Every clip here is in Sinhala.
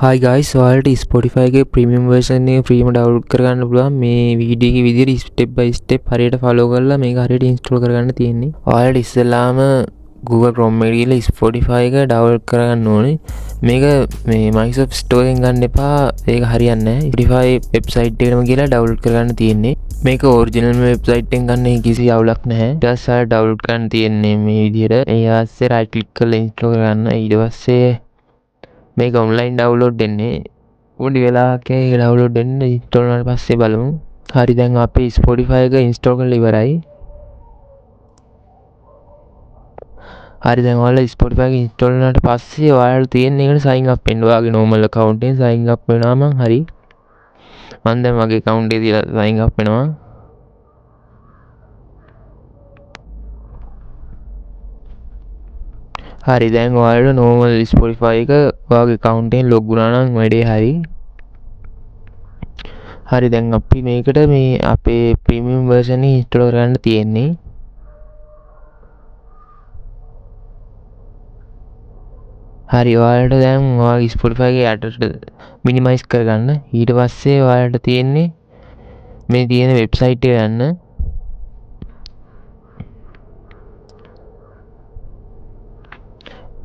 Hi guys, ඔයාලට Spotify එකේ ප්‍රීමියම් version එක ෆ්‍රීම ඩවුන්ලෝඩ් කරගන්න පුළුවන්. මේ වීඩියෝ එකේ විදිහට step by step හරියට follow කරලා මේක හරියට install කරගන්න තියෙන්නේ. ඔයාලට ඉස්සෙල්ලාම Google Chrome එකේ ගිහලා Spotify එක download කරගන්න ඕනේ. මේක මේ Microsoft Store එකෙන් ගන්න එපා. ඒක හරියන්නේ නැහැ. Spotify website එකටම ගිහලා download කරගන්න තියෙන්නේ. මේක original website එකෙන් ගන්න කිසි අවුලක් නැහැ. ඊට පස්සේ download කරන්න තියෙන්නේ මේ විදිහට. ඊට පස්සේ right click කරලා install කරගන්න. ඊට පස්සේ මේක ඔන්ලයින් ඩවුන්ලෝඩ් වෙන්නේ පොඩි වෙලාවක ඒක ඩවුන්ලෝඩ් වෙන්න ඉන්ස්ටෝල් වුණාට පස්සේ බලමු. හරි දැන් අපි Spotify එක ඉන්ස්ටෝල් කරලා ඉවරයි. හරි දැන් ඔයාලා Spotify එක ඉන්ස්ටෝල් වුණාට පස්සේ ඔයාලට තියෙන එකට sign up වෙන්න. ඔයාගේ normal account එකෙන් sign up වෙනාම හරි. මම දැන් මගේ account එකේ තියලා sign up වෙනවා. හරි දැන් ඔයාලට normal Spotify එක ඔයාගේ account එකෙන් log වුණා නම් වැඩේ හරි. හරි දැන් අපි මේකට මේ අපේ ප්‍රීමියම් version එක install කරගන්න තියෙන්නේ. හරි ඔයාලට දැන් ඔයාගේ Spotify එකේ යටට minimize කරගන්න. ඊට පස්සේ ඔයාලට තියෙන්නේ මේ තියෙන website එක යන්න.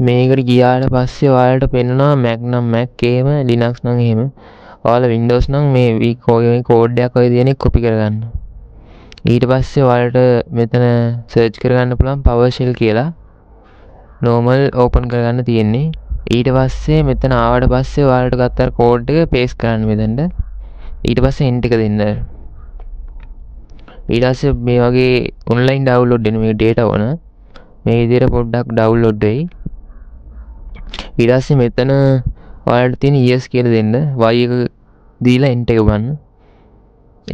මේකට ගියාට පස්සේ ඔයාලට පෙන්නනවා Mac නම් Mac එහෙම Linux නම් එහෙම. ඔයාලා Windows නම් මේ කෝඩ් එකක් ඔය තියෙන එක copy කරගන්න. ඊට පස්සේ ඔයාලට මෙතන search කරගන්න පුළුවන් PowerShell කියලා. normal open කරගන්න තියෙන්නේ. ඊට පස්සේ මෙතන ආවට පස්සේ ඔයාලට ගත්ත කෝඩ් එක paste කරන්න මෙතනට. ඊට පස්සේ enter එක දෙන්න. ඊට පස්සේ මේ වගේ online download වෙන මේ data ඕන. මේ විදිහට පොඩ්ඩක් download වෙයි. ඊට පස්සේ මෙතන ඔයාලට තියෙන yes කියලා දෙන්න. y එක දීලා enter එක ගන්න.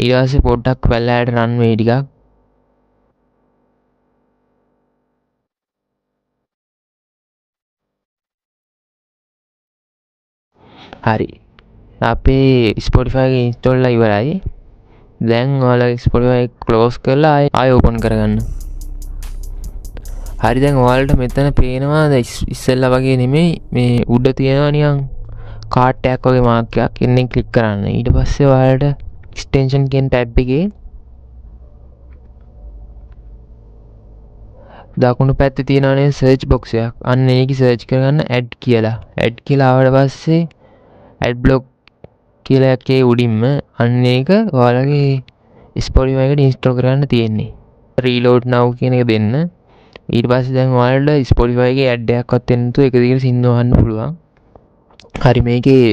ඊට පස්සේ පොඩ්ඩක් පැලෑට run වෙයි ටිකක්. හරි. අපේ Spotify එක install වෙලා ඉවරයි. දැන් ඔයාලා Spotify එක close කරලා ආයෙ open කරගන්න. හරි දැන් ඔයාලට මෙතන පේනවා ඉස්සෙල්ලා වගේ නෙමෙයි මේ උඩ තියෙනවා නිකන් කාට් එකක් වගේ මාක් එකක්. එන්නේ ක්ලික් කරන්න. ඊට පස්සේ ඔයාලට extension කියන ටැබ් එකේ දකුණු පැත්තේ තියෙනවනේ search box එකක්. අන්න ඒකේ search කරගන්න add කියලා. add කියලා ආවට පස්සේ add block කියලා එකේ උඩින්ම අන්න ඒක ඔයාලගේ Spotify එකට install කරන්න තියෙන්නේ. reload now කියන එක දෙන්න. ඊට පස්සේ දැන් ඔයාලට Spotify එකේ ad එකක්වත් එන්න නැතුව එක දිගට සින්දු අහන්න පුළුවන්. හරි මේකේ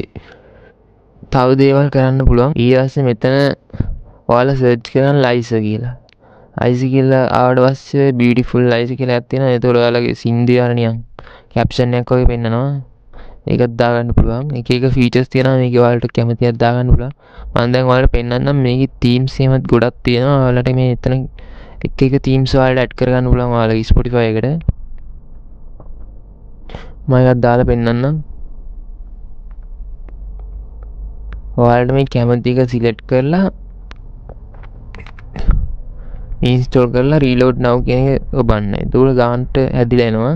තව දේවල් කරන්න පුළුවන්. ඊට පස්සේ මෙතන ඔයාලා search කරන්න Liza කියලා. Liza කියලා ආවට පස්සේ beautiful Liza කියලා එකක් තියෙනවා. ඒතකොට ඔයාලගේ සින්දු යන නිකන් caption එකක් වගේ පෙන්නනවා. ඒකත් දාගන්න පුළුවන්. එක එක features තියෙනවා. මේකේ ඔයාලට කැමති එකක් දාගන්න පුළුවන්. මම දැන් ඔයාලට පෙන්නන්නම් මේකේ themes එහෙමත් ගොඩක් තියෙනවා. ඔයාලට මේ එතන එක එක themes ඔයාලට add කරගන්න පුළුවන් ඔයාලගේ Spotify එකට. මම එකක් දාලා පෙන්නන්නම්. ඔයාලට මේ කැමති එක select කරලා install කරලා reload now කියන එක ඔබන්න. ඒක ගානට ඇදිලා එනවා.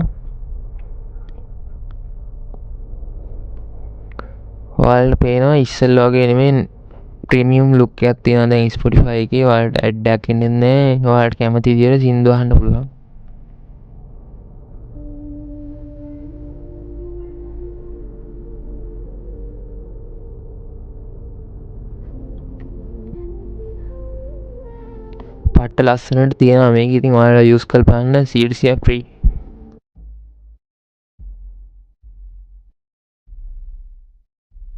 ඔයාලට පේනවා ඉස්සෙල්ලා වගේ නෙමෙයි ප්‍රීමියම් ලුක් එකක් තියෙනවා දැන් Spotify එකේ. ඔයාලට ඇඩ් එකක් එන්නේ නැහැ. ඔයාලට කැමති විදිහට සින්දු අහන්න පුළුවන්. පට්ට ලස්සනට තියෙනවා මේක. ඉතින් ඔයාලා යූස් කරලා බලන්න. CDCF free.